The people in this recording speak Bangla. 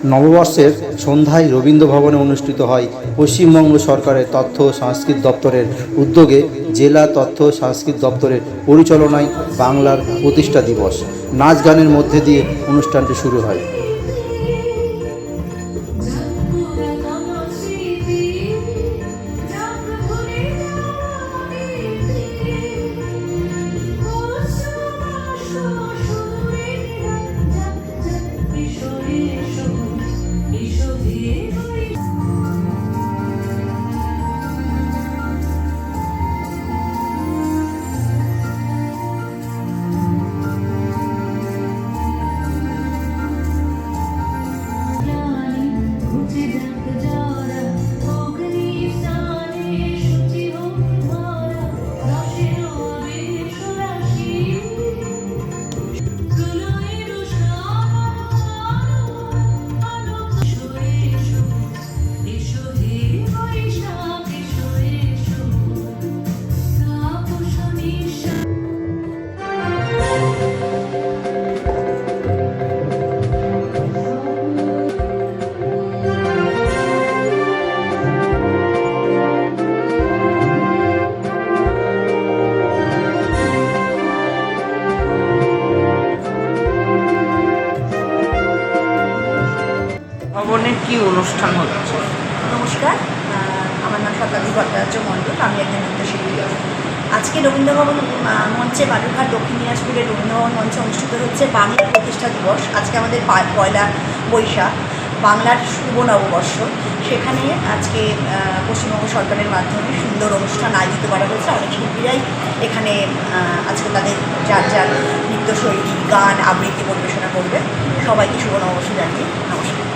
নববর্ষের সন্ধ্যায় রবীন্দ্র ভবনে অনুষ্ঠিত হয় পশ্চিমবঙ্গ সরকারের তথ্য ও সংস্কৃতি দপ্তরের উদ্যোগে জেলা তথ্য ও সংস্কৃতি দপ্তরের পরিচালনায় বাংলার প্রতিষ্ঠা দিবস। নাচ গানের মধ্যে দিয়ে অনুষ্ঠানটি শুরু হয়। ভবনের কি অনুষ্ঠান হচ্ছে? নমস্কার, আমার নাম শতাব্দী ভট্টাচার্য মণ্ডল। আমি একজন নৃত্যশিল্পী। আজকে রবীন্দ্রভবন মঞ্চে বালুরঘাট দক্ষিণ দিনাজপুরের রবীন্দ্রভবন মঞ্চে অনুষ্ঠিত হচ্ছে বাংলার প্রতিষ্ঠা দিবস। আজকে আমাদের পয়লা বৈশাখ, বাংলার শুভ নববর্ষ। সেখানে আজকে পশ্চিমবঙ্গ সরকারের মাধ্যমে সুন্দর অনুষ্ঠান আয়োজিত করা হয়েছে। অনেক শিল্পীরাই এখানে আজকে তাদের যার যার নৃত্যশৈলী, গান, আবৃত্তি পরিবেশনা করবে। সবাইকে শুভ নববর্ষ জানিয়ে নমস্কার।